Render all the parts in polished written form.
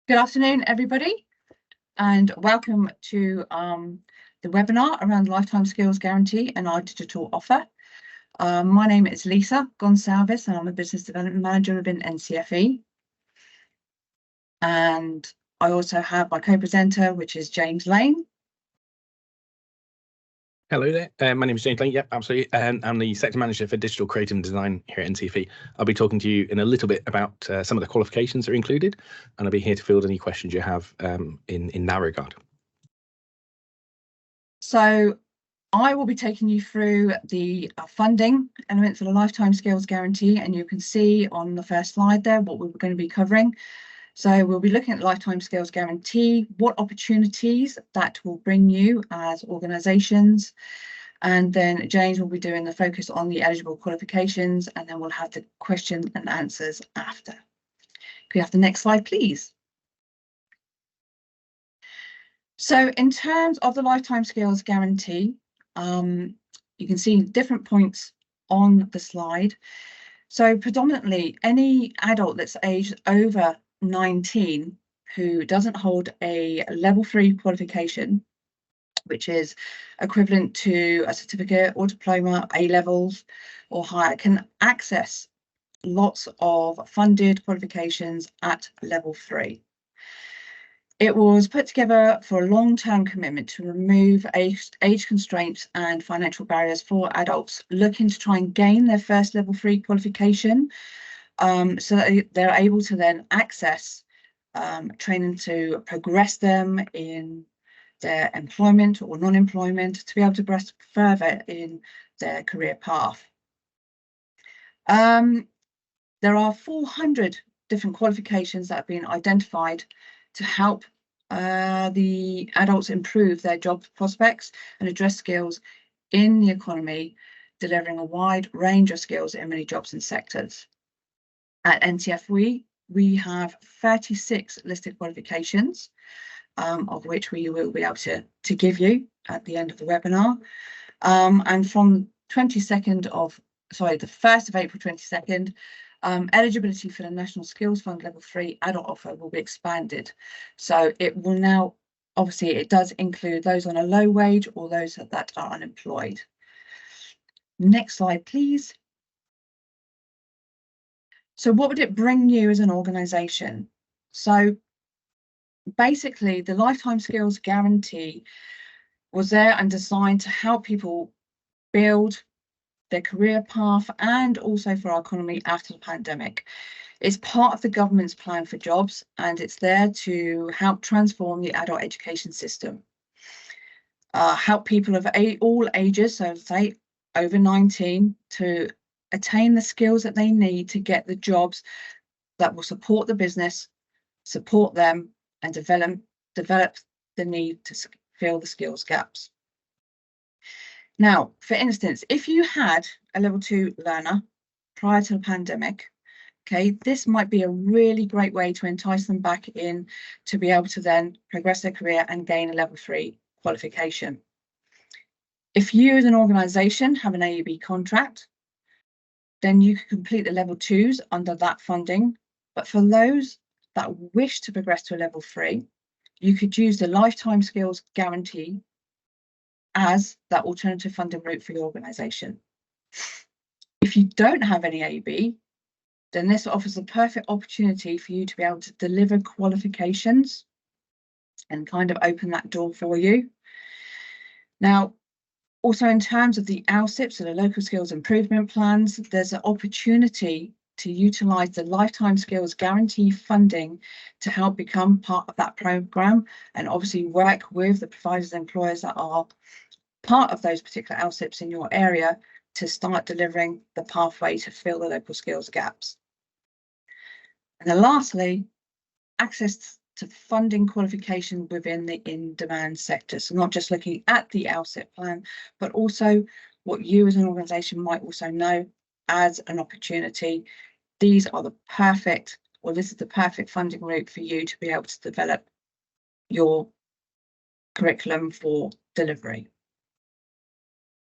Good afternoon, everybody, and welcome to the webinar around Lifetime Skills Guarantee and our digital offer. My name is Lisa Gonsalves, and I'm a Business Development Manager within NCFE. And I also have my co-presenter, which is James Lane. Hello there, my name is James Lane. Yep, absolutely. I'm the Sector Manager for Digital Creative and Design here at NCFE. I'll be talking to you in a little bit about some of the qualifications that are included, and I'll be here to field any questions you have in that regard. So I will be taking you through the funding elements of the Lifetime Skills Guarantee, and you can see on the first slide there what we're going to be covering. So we'll be looking at Lifetime Skills Guarantee, what opportunities that will bring you as organisations, and then James will be doing the focus on the eligible qualifications, and then we'll have the question and answers after. Can we have the next slide, please? So in terms of the Lifetime Skills Guarantee, you can see different points on the slide. So predominantly any adult that's aged over 19 who doesn't hold a level 3 qualification, which is equivalent to a certificate or diploma, A-levels or higher, can access lots of funded qualifications at level 3. It was put together for a long-term commitment to remove age constraints and financial barriers for adults looking to try and gain their first level 3 qualification, so that they're able to then access training to progress them in their employment or non-employment, to be able to progress further in their career path. There are 400 different qualifications that have been identified to help the adults improve their job prospects and address skills in the economy, delivering a wide range of skills in many jobs and sectors. At NCFE, we have 36 listed qualifications, of which we will be able to give you at the end of the webinar. And from the 1st of April 22nd, eligibility for the National Skills Fund Level 3 adult offer will be expanded. So it will now, obviously, it does include those on a low wage or those that are unemployed. Next slide, please. So what would it bring you as an organisation? So basically, the Lifetime Skills Guarantee was there and designed to help people build their career path and also for our economy after the pandemic. It's part of the government's plan for jobs, and it's there to help transform the adult education system. Help people of all ages, so say over 19, to attain the skills that they need to get the jobs that will support the business, support them, and develop the need to fill the skills gaps. Now, for instance, if you had a level 2 learner prior to the pandemic, okay, this might be a really great way to entice them back in to be able to then progress their career and gain a level 3 qualification. If you as an organisation have an AUB contract, then you can complete the level 2s under that funding. But for those that wish to progress to a level 3, you could use the Lifetime Skills Guarantee as that alternative funding route for your organisation. If you don't have any AUB, then this offers a perfect opportunity for you to be able to deliver qualifications and kind of open that door for you. Now, also in terms of the LSIPs, so the local skills improvement plans, there's an opportunity to utilise the Lifetime Skills Guarantee funding to help become part of that programme, and obviously work with the providers and employers that are part of those particular LSIPs in your area to start delivering the pathway to fill the local skills gaps. And then lastly, access to funding qualification within the in-demand sector. So not just looking at the LSIP plan, but also what you as an organisation might also know as an opportunity. These are the perfect, or this is the perfect funding route for you to be able to develop your curriculum for delivery.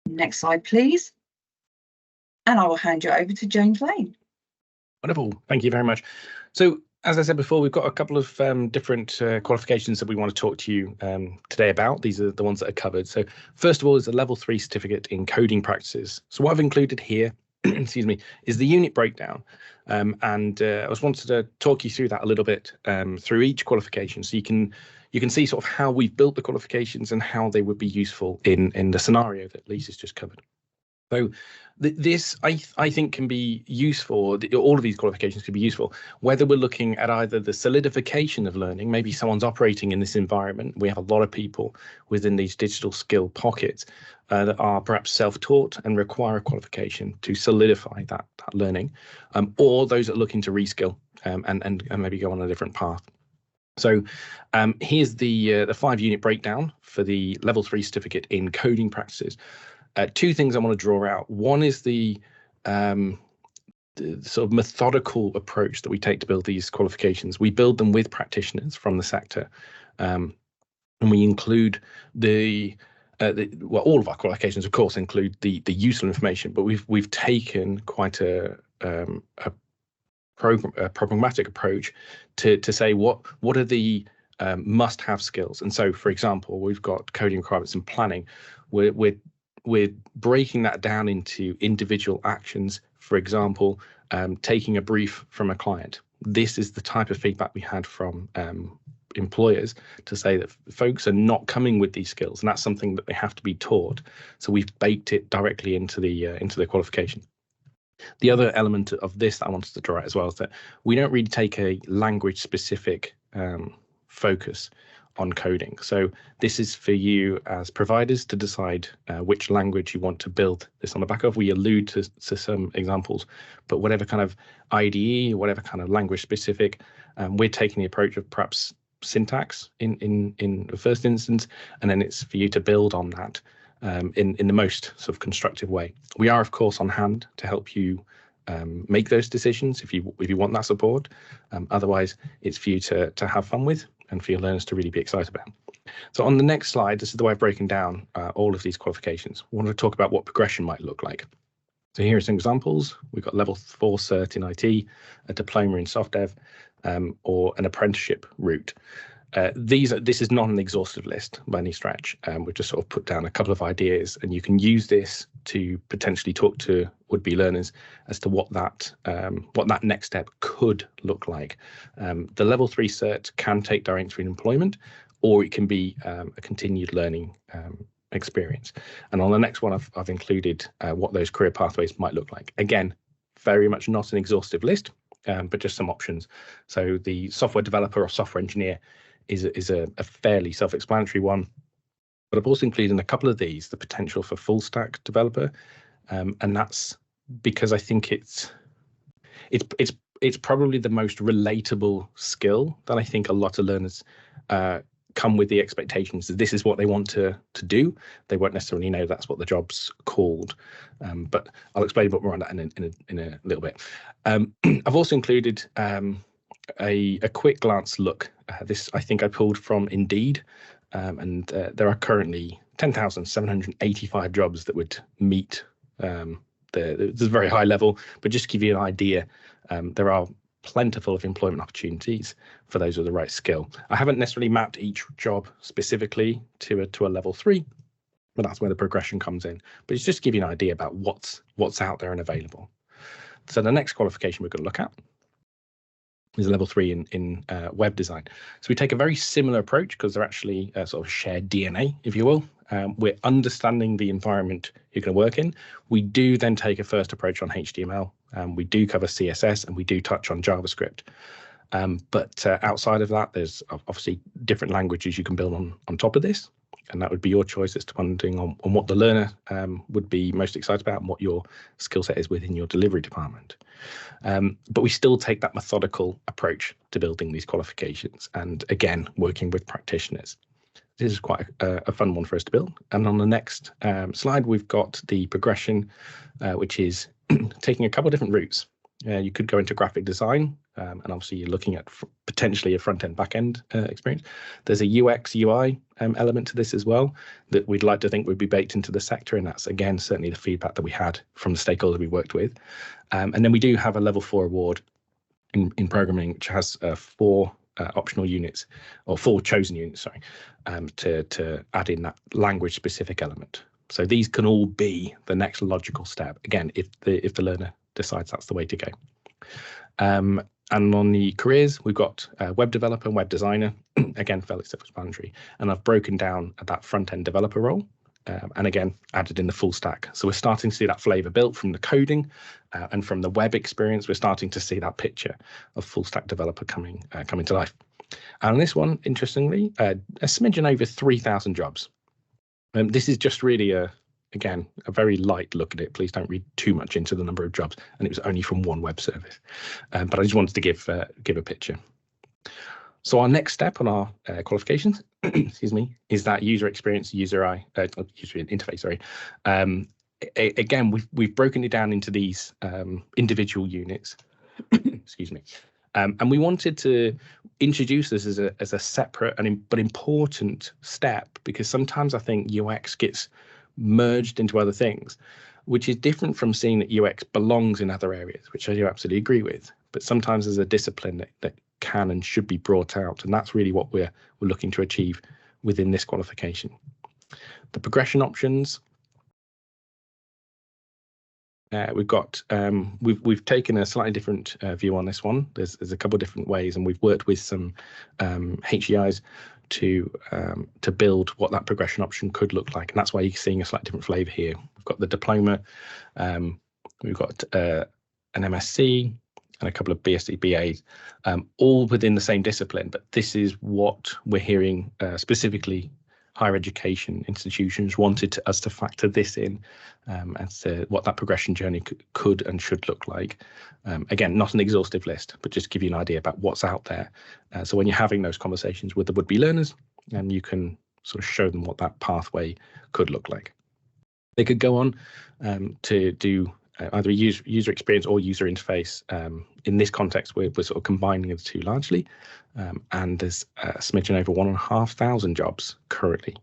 Next slide, please. And I will hand you over to James Lane. Wonderful, thank you very much. So As I said before, we've got a couple of different qualifications that we want to talk to you today about. These are the ones that are covered. So first of all is a level 3 certificate in coding practices. So what I've included here, excuse me, is the unit breakdown. And I was wanted to talk you through that a little bit through each qualification, so you can see sort of how we've built the qualifications and how they would be useful in the scenario that Lisa's just covered. So this, I think, can be useful. All of these qualifications can be useful, whether we're looking at either the solidification of learning, maybe someone's operating in this environment. We have a lot of people within these digital skill pockets that are perhaps self-taught and require a qualification to solidify that learning, or those that are looking to reskill and maybe go on a different path. So here's the 5-unit breakdown for the level 3 certificate in coding practices. Two things I want to draw out. One is the sort of methodical approach that we take to build these qualifications. We build them with practitioners from the sector, and we include well, all of our qualifications, of course, include the useful information, but we've taken quite a programmatic approach to say what are the must-have skills. And so, for example, we've got coding requirements and planning. We're breaking that down into individual actions. For example, taking a brief from a client. This is the type of feedback we had from employers to say that folks are not coming with these skills, and that's something that they have to be taught. So we've baked it directly into the qualification. The other element of this that I wanted to draw out as well is that we don't really take a language-specific focus on coding. So this is for you as providers to decide which language you want to build this on the back of. We allude to some examples, but whatever kind of IDE, whatever kind of language specific, we're taking the approach of perhaps syntax in the first instance, and then it's for you to build on that in the most sort of constructive way. We are, of course, on hand to help you make those decisions if you want that support. Otherwise, it's for you to have fun with and for your learners to really be excited about. So on the next slide, this is the way I've broken down all of these qualifications. I want to talk about what progression might look like. So here are some examples. We've got level 4 cert in IT, a diploma in soft dev, or an apprenticeship route. This is not an exhaustive list by any stretch. We've just sort of put down a couple of ideas, and you can use this to potentially talk to would-be learners as to what that next step could look like. The level 3 cert can take direct through employment, or it can be a continued learning experience. And on the next one, I've included what those career pathways might look like. Again, very much not an exhaustive list, but just some options. So the software developer or software engineer is a fairly self-explanatory one, but I've also included in a couple of these the potential for full stack developer, and that's because I think it's probably the most relatable skill that I think a lot of learners come with the expectations that this is what they want to do. They won't necessarily know that's what the job's called, but I'll explain a bit more on that in a little bit. I've also included a quick glance look. This I think I pulled from Indeed, and there are currently 10,785 jobs that would meet this is very high level, but just to give you an idea, there are plentiful of employment opportunities for those with the right skill. I haven't necessarily mapped each job specifically to a level 3, but that's where the progression comes in. But it's just to give you an idea about what's out there and available. So the next qualification we're going to look at is a level 3 in web design. So we take a very similar approach because they're actually sort of shared DNA, if you will. We're understanding the environment you're going to work in. We do then take a first approach on HTML. We do cover CSS, and we do touch on JavaScript. But outside of that, there's obviously different languages you can build on top of this. And that would be your choice as to depending on what the learner would be most excited about and what your skill set is within your delivery department. But we still take that methodical approach to building these qualifications, and again, working with practitioners. This is quite a fun one for us to build. And on the next slide, we've got the progression, which is taking a couple of different routes. You could go into graphic design, and obviously you're looking at potentially a front-end, back-end experience. There's a UX, UI element to this as well that we'd like to think would be baked into the sector, and that's, again, certainly the feedback that we had from the stakeholders we worked with. And then we do have a level 4 award in programming, which has 4 optional units, or 4 chosen units, sorry, to add in that language specific element. So these can all be the next logical step, again, if the learner decides that's the way to go. And on the careers, we've got web developer and web designer, again, fairly self-explanatory. And I've broken down that front-end developer role, and again, added in the full stack. So we're starting to see that flavor built from the coding and from the web experience. We're starting to see that picture of full stack developer coming to life. And on this one, interestingly, a smidgen over 3,000 jobs. This is just really again, a very light look at it. Please don't read too much into the number of jobs, and it was only from one web service. But I just wanted to give a picture. So our next step on our qualifications, excuse me, is that user experience, user interface. Sorry. Again, we've broken it down into these individual units. Excuse me. And we wanted to introduce this as a separate but important step, because sometimes I think UX gets merged into other things, which is different from seeing that UX belongs in other areas, which I do absolutely agree with. But sometimes there's a discipline that can and should be brought out, and that's really what we're looking to achieve within this qualification. The progression options. We've got we've taken a slightly different view on this one. There's a couple of different ways, and we've worked with some HEIs to build what that progression option could look like, and that's why you're seeing a slightly different flavour here. We've got the diploma, we've got an MSc, and a couple of BSc BAs, all within the same discipline. But this is what we're hearing specifically. Higher education institutions wanted us to factor this in as to what that progression journey could and should look like. Again, not an exhaustive list, but just give you an idea about what's out there. So when you're having those conversations with the would-be learners, you can sort of show them what that pathway could look like. They could go on to do either user experience or user interface. In this context, we're sort of combining the two largely, and there's a smidgen over 1,500 jobs currently.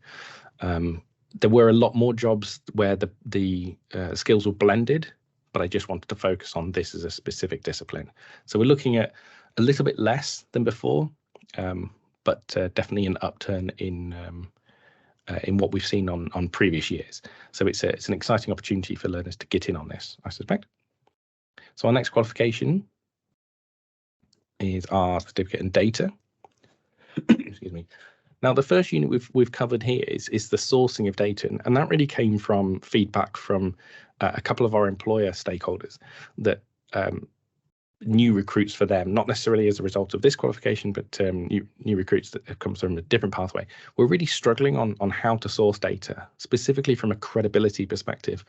There were a lot more jobs where the skills were blended, but I just wanted to focus on this as a specific discipline. So we're looking at a little bit less than before, but definitely an upturn in what we've seen on previous years. So it's an exciting opportunity for learners to get in on this, I suspect. So our next qualification is our certificate in data. Excuse me. Now, the first unit we've covered here is the sourcing of data, and that really came from feedback from a couple of our employer stakeholders that new recruits for them, not necessarily as a result of this qualification, but new recruits that have come from a different pathway, we're really struggling on how to source data, specifically from a credibility perspective.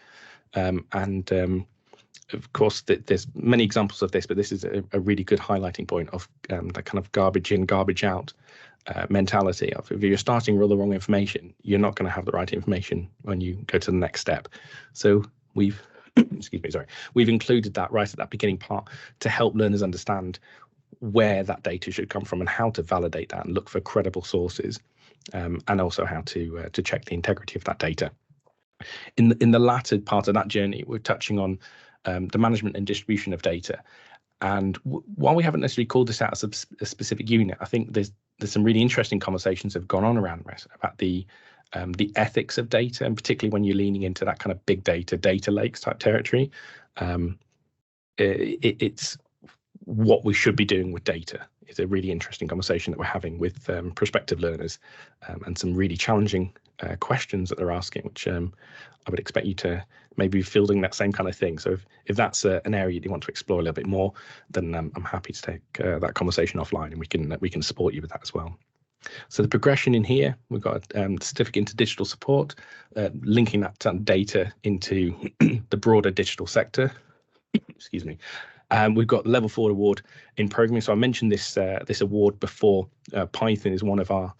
Of course, there's many examples of this, but this is a really good highlighting point of that kind of garbage in, garbage out mentality of if you're starting with all the wrong information, you're not going to have the right information when you go to the next step. So we've we've included that right at that beginning part to help learners understand where that data should come from and how to validate that and look for credible sources, and also how to check the integrity of that data. In the latter part of that journey, we're touching on the management and distribution of data. And while we haven't necessarily called this out as a specific unit, I think there's some really interesting conversations that have gone on around this about the ethics of data, and particularly when you're leaning into that kind of big data lakes type territory. It's what we should be doing with data. It's a really interesting conversation that we're having with prospective learners, and some really challenging questions that they're asking, which I would expect you to maybe be fielding that same kind of thing. So if that's an area you want to explore a little bit more, then I'm happy to take that conversation offline, and we can support you with that as well. So the progression in here, we've got the certificate into digital support, linking that data into the broader digital sector. Excuse me. We've got level 4 award in programming. So I mentioned this award before. Python is one of our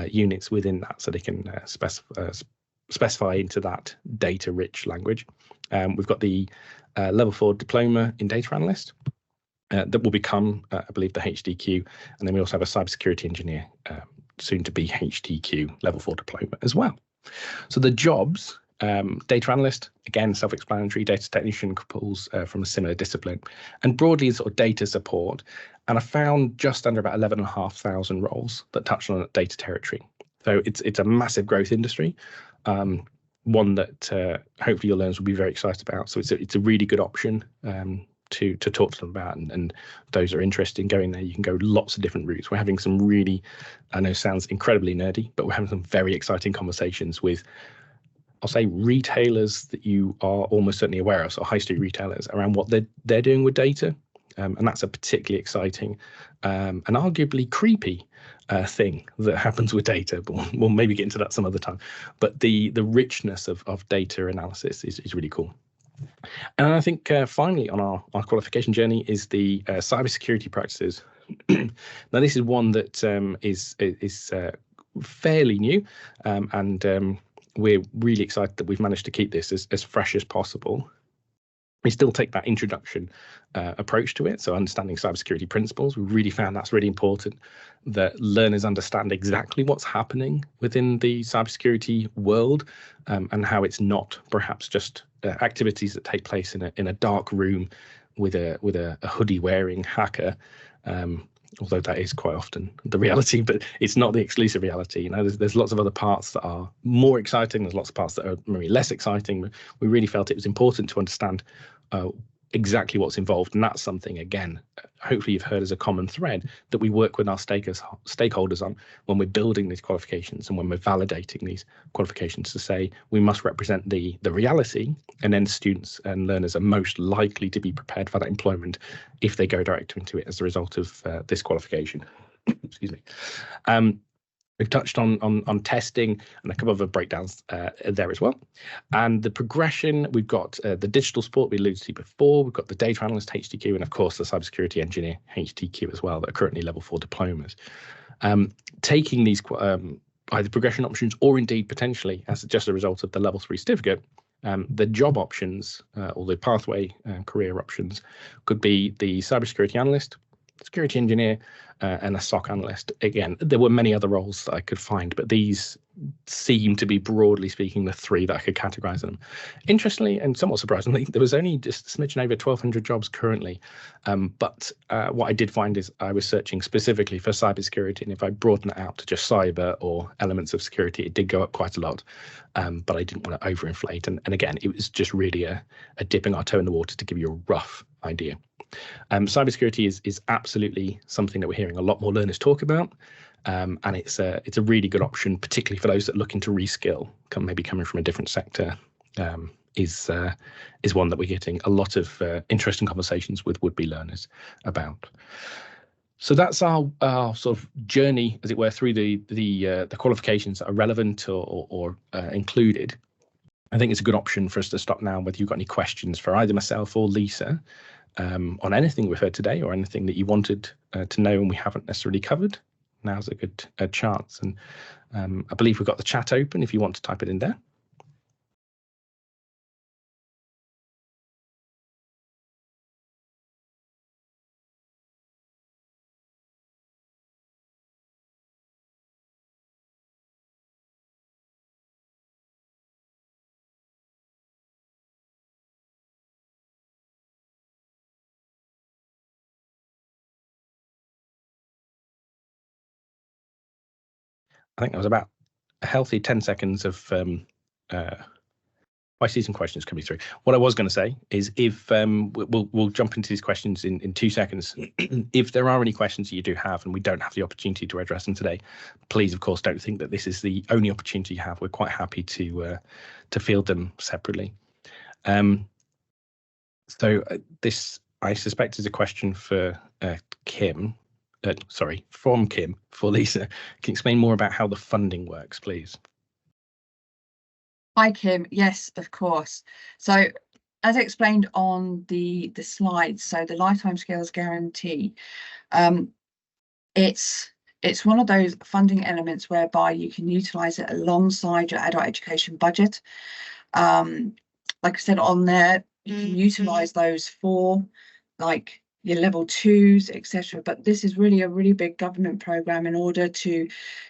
units within that, so they can specify into that data-rich language. We've got the level 4 diploma in data analyst that will become, I believe, the HDQ, and then we also have a cybersecurity engineer, soon to be HDQ level 4 diploma as well. So the jobs Data analyst, again, self-explanatory. Data technician pulls from a similar discipline, and broadly sort of data support. And I found just under about 11,500 roles that touch on data territory. So it's a massive growth industry, one that hopefully your learners will be very excited about. So it's a really good option to talk to them about, and those are interested in going there. You can go lots of different routes. We're having some really, I know sounds incredibly nerdy, but we're having some very exciting conversations with, I'll say, retailers that you are almost certainly aware of, so high street retailers, around what they're doing with data. And that's a particularly exciting and arguably creepy thing that happens with data, but we'll maybe get into that some other time. But the richness of data analysis is really cool. And I think finally on our qualification journey is the cybersecurity practices. Now this is one that is fairly new, and we're really excited that we've managed to keep this as fresh as possible. We still take that introduction approach to it, so understanding cybersecurity principles. We really found that's really important, that learners understand exactly what's happening within the cybersecurity world, and how it's not perhaps just activities that take place in a dark room with a hoodie wearing hacker. Although that is quite often the reality, but it's not the exclusive reality. You know, there's lots of other parts that are more exciting. There's lots of parts that are maybe less exciting. We really felt it was important to understand exactly what's involved, and that's something, again, hopefully you've heard as a common thread that we work with our stakeholders on when we're building these qualifications and when we're validating these qualifications, to say we must represent the reality, and then students and learners are most likely to be prepared for that employment if they go direct into it as a result of this qualification. Excuse me. We've touched on testing and a couple of other breakdowns there as well. And the progression, we've got the digital support we alluded to before, we've got the data analyst HTQ, and of course the cybersecurity engineer HTQ as well, that are currently level 4 diplomas. Taking these either progression options or indeed potentially as just a result of the level 3 certificate, the job options or the pathway career options could be the cybersecurity analyst, security engineer, and a SOC analyst. Again, there were many other roles that I could find, but these seem to be, broadly speaking, the three that I could categorize them. Interestingly, and somewhat surprisingly, there was only just a smidgen over 1,200 jobs currently. But what I did find is I was searching specifically for cybersecurity, and if I broaden it out to just cyber or elements of security, it did go up quite a lot. But I didn't want to overinflate. And again, it was just really a dipping our toe in the water to give you a rough idea. Cybersecurity is absolutely something that we're hearing a lot more learners talk about, and it's a really good option, particularly for those that are looking to reskill, maybe coming from a different sector. Is one that we're getting a lot of interesting conversations with would-be learners about. So that's our sort of journey, as it were, through the qualifications that are relevant or included. I think it's a good option for us to stop now, whether you've got any questions for either myself or Lisa on anything we've heard today, or anything that you wanted to know and we haven't necessarily covered. Now's a good chance. And I believe we've got the chat open if you want to type it in there. I think that was about a healthy 10 seconds of I see some questions coming through. What I was going to say is, if we'll jump into these questions in 2 seconds. If there are any questions that you do have and we don't have the opportunity to address them today, please, of course, don't think that this is the only opportunity you have. We're quite happy to field them separately. So this, I suspect, is a question for Kim. From Kim for Lisa. Can you explain more about how the funding works, please? Hi, Kim. Yes, of course. So as explained on the slides, so the lifetime skills guarantee, it's one of those funding elements whereby you can utilize it alongside your adult education budget. Like I said on there, you can utilize those for like your level 2s, etc. But this is really a really big government program in order to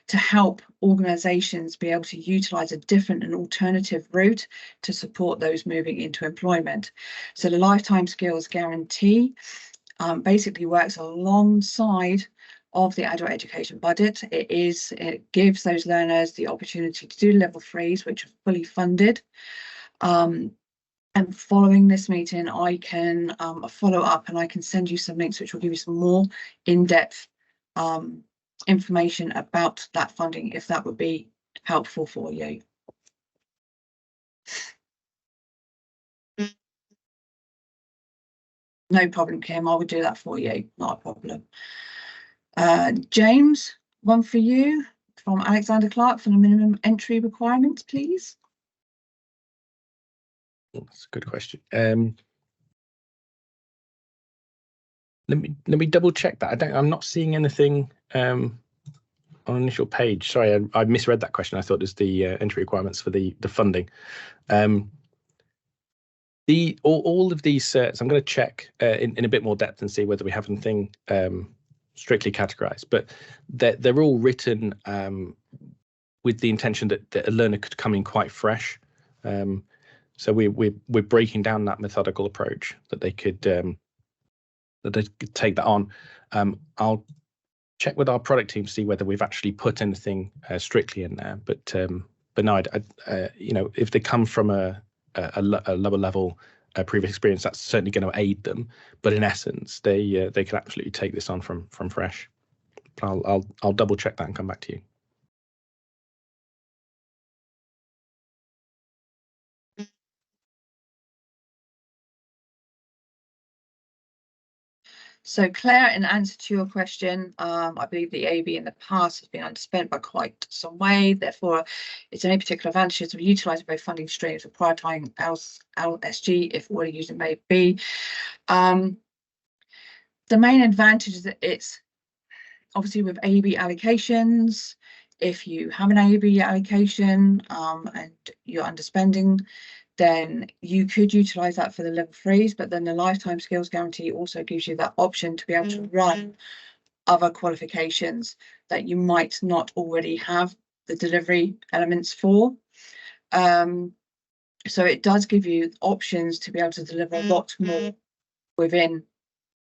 help organisations be able to utilise a different and alternative route to support those moving into employment. So the Lifetime Skills Guarantee basically works alongside of the adult education budget. It gives those learners the opportunity to do level 3s, which are fully funded. And following this meeting, I can follow up and I can send you some links which will give you some more in-depth information about that funding, if that would be helpful for you. No problem, Kim. I will do that for you. Not a problem. James, one for you from Alexander Clark for the minimum entry requirements, please. That's a good question. Let me double check that. I'm not seeing anything on initial page. Sorry, I misread that question. I thought it was the entry requirements for the funding. All of these certs, I'm going to check in a bit more depth and see whether we have anything strictly categorized. But they're all written with the intention that a learner could come in quite fresh. So we're breaking down that methodical approach that they could take that on. I'll check with our product team to see whether we've actually put anything strictly in there. But no, you know, if they come from a lower level previous experience, that's certainly going to aid them. But in essence, they can absolutely take this on from fresh. I'll double check that and come back to you. So Claire, in answer to your question, I believe the AB in the past has been underspent by quite some way. Therefore, it's any particular advantages of utilising both funding streams or prioritising LSG if already using may be. The main advantage is that it's obviously with AB allocations. If you have an AB allocation and you're underspending, then you could utilize that for the level 3s, but then the Lifetime Skills Guarantee also gives you that option to be able to run other qualifications that you might not already have the delivery elements for. So it does give you options to be able to deliver a lot more within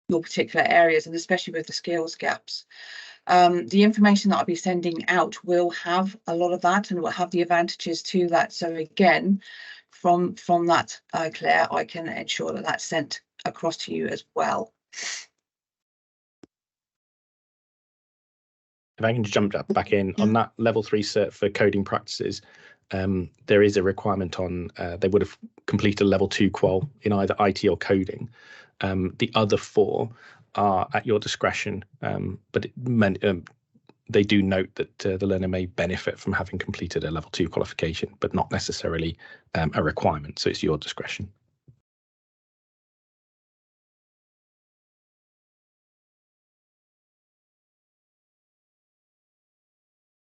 your particular areas, and especially with the skills gaps. The information that I'll be sending out will have a lot of that and will have the advantages to that. So again, from that, Claire, I can ensure that that's sent across to you as well. If I can jump back in on that level 3 cert for coding practices, there is a requirement on they would have completed a level 2 qual in either IT or coding. The other 4 are at your discretion, but they do note that the learner may benefit from having completed a level 2 qualification, but not necessarily a requirement. So it's your discretion.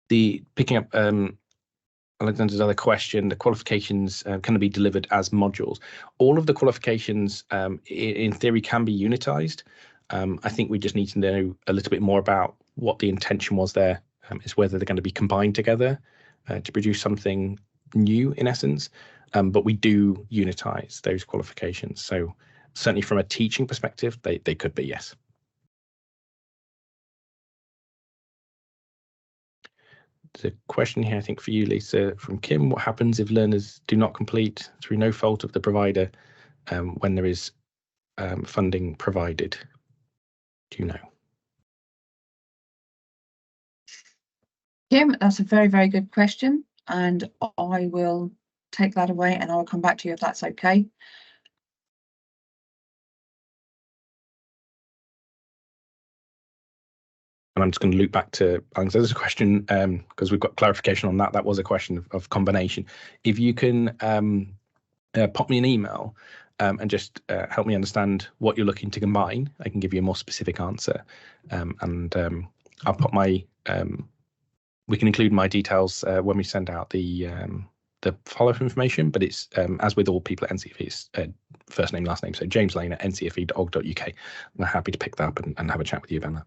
Picking up Alexander's other question, the qualifications can be delivered as modules. All of the qualifications in theory can be unitized. I think we just need to know a little bit more about what the intention was there, is whether they're going to be combined together to produce something new in essence. But we do unitize those qualifications. So certainly from a teaching perspective, they could be, yes. There's a question here, I think, for you, Lisa, from Kim. What happens if learners do not complete through no fault of the provider when there is funding provided? Do you know? Kim, that's a very, very good question, and I will take that away and I'll come back to you if that's okay. And I'm just going to loop back to Alexander's question because we've got clarification on that. That was a question of combination. If you can pop me an email and just help me understand what you're looking to combine, I can give you a more specific answer. I'll put my we can include my details when we send out the the follow-up information, but it's as with all people at NCFE, it's first name, last name. So James Lane at ncfe.org.uk. I'm happy to pick that up and have a chat with you about that.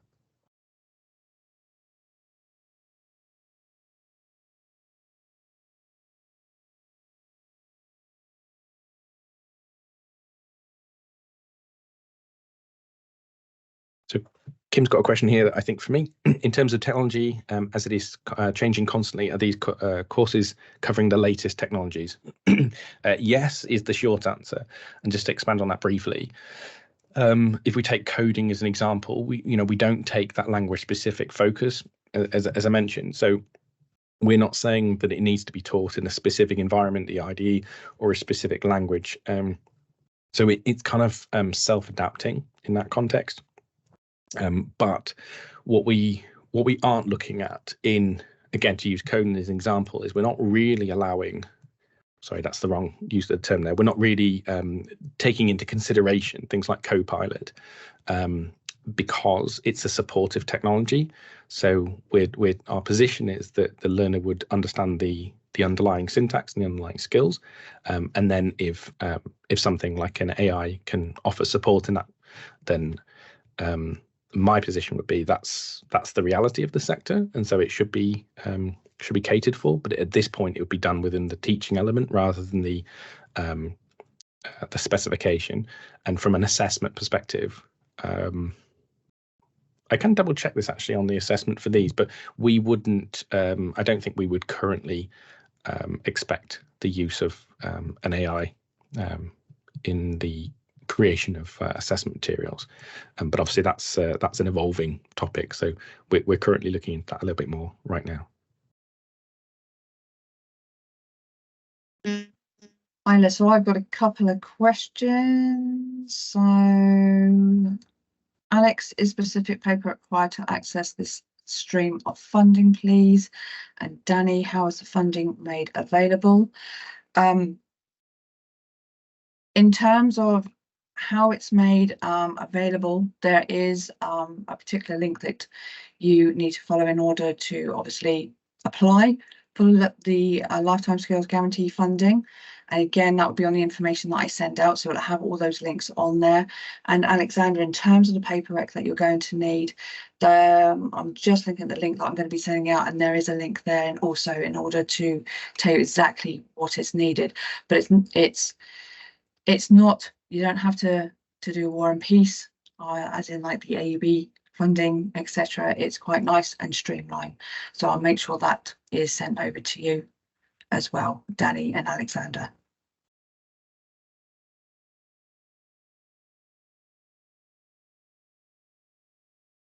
So Kim's got a question here that I think for me, in terms of technology, as it is changing constantly, are these courses covering the latest technologies? Yes, is the short answer. And just to expand on that briefly, if we take coding as an example, we don't take that language specific focus, as I mentioned. So we're not saying that it needs to be taught in a specific environment, the IDE, or a specific language. So it's kind of self-adapting in that context. But what we aren't looking at in, again, to use coding as an example, is we're not really allowing, sorry, that's the wrong use of the term there. We're not really taking into consideration things like Copilot because it's a supportive technology. So our position is that the learner would understand the underlying syntax and the underlying skills, and then if something like an AI can offer support in that, then my position would be that's the reality of the sector, and so it should be catered for. But at this point, it would be done within the teaching element rather than the specification. And from an assessment perspective, I can double check this actually on the assessment for these, but we wouldn't. I don't think we would currently expect the use of an AI in the creation of assessment materials, but obviously that's an evolving topic, so we're currently looking into that a little bit more right now. Isla, so I've got a couple of questions. So Alex, is specific paper required to access this stream of funding, please? And Danny, how is the funding made available? In terms of how it's made available, there is a particular link that you need to follow in order to obviously apply for the Lifetime Skills Guarantee funding. And again, that will be on the information that I send out, so it'll have all those links on there. And Alexander, in terms of the paperwork that you're going to need, I'm just looking at the link that I'm going to be sending out, and there is a link there, and also in order to tell you exactly what is needed. But it's not, you don't have to do War and Peace, as in like the AUB funding, etc. It's quite nice and streamlined. So I'll make sure that is sent over to you as well, Danny and Alexander.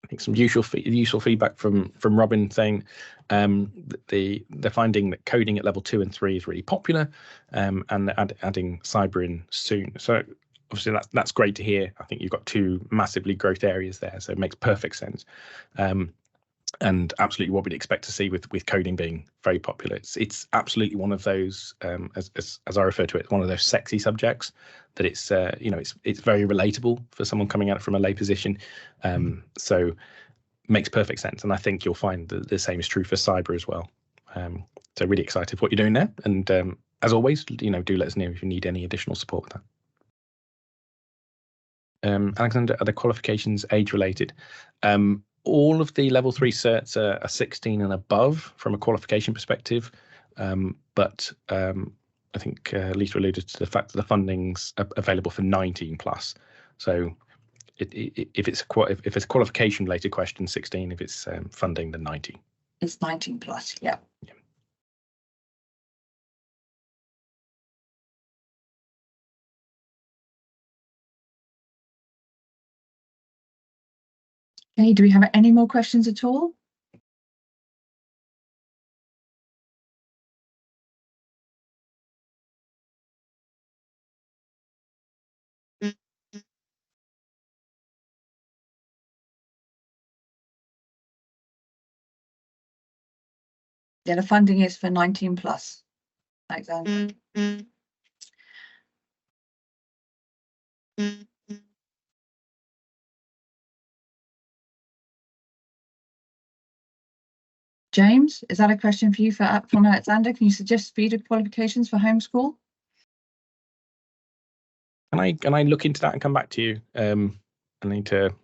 I think some useful feedback from Robin saying they're finding that coding at level 2 and 3 is really popular, and adding cyber in soon. So obviously that's great to hear. I think you've got two massively growth areas there, so it makes perfect sense. And absolutely what we'd expect to see with coding being very popular. It's absolutely one of those, as I refer to it, one of those sexy subjects that it's very relatable for someone coming at it from a lay position. So makes perfect sense, and I think you'll find that the same is true for cyber as well. So really excited for what you're doing there, and as always, do let us know if you need any additional support with that. Alexander, are the qualifications age related? All of the level 3 certs are 16 and above from a qualification perspective, but I think Lisa alluded to the fact that the funding's available for 19 plus. So if it's a qualification related question, 16. If it's funding, then 19. It's 19 plus, yeah. Okay, do we have any more questions at all? Yeah, the funding is for 19 plus. Alexander. James, is that a question for you from Alexander? Can you suggest speed of qualifications for homeschool? Can I look into that and come back to you? I need to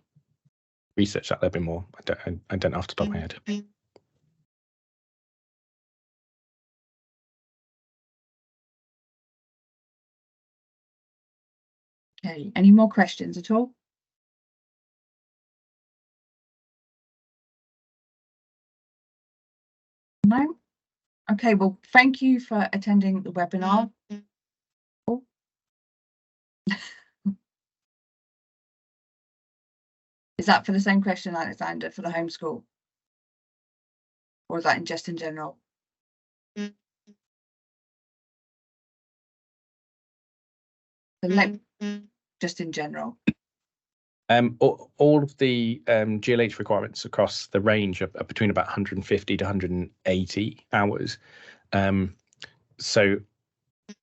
research that a little bit more. I don't know off the top of my head. Okay, any more questions at all? No? Okay, well, thank you for attending the webinar. Oh. Is that for the same question, Alexander, for the homeschool? Or is that just in general? Just in general. All of the GLH requirements across the range are between about 150 to 180 hours. So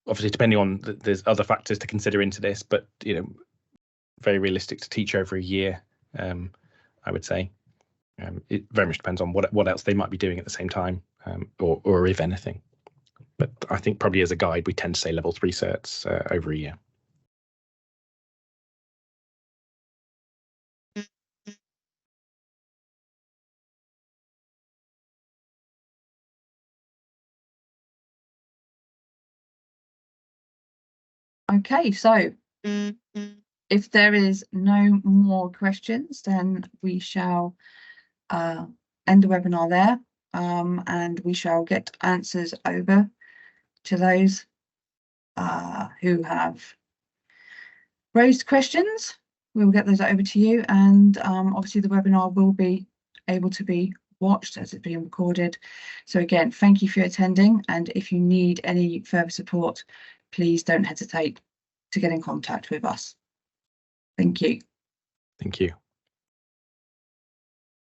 obviously, depending on there's other factors to consider into this, but very realistic to teach over a year. I would say it very much depends on what else they might be doing at the same time, or if anything. But I think probably as a guide, we tend to say level 3 certs over a year. Okay, so if there is no more questions, then we shall end the webinar there, and we shall get answers over to those who have raised questions. We will get those over to you, and obviously the webinar will be able to be watched as it's being recorded. So again, thank you for attending, and if you need any further support, please don't hesitate to get in contact with us. Thank you. Thank you.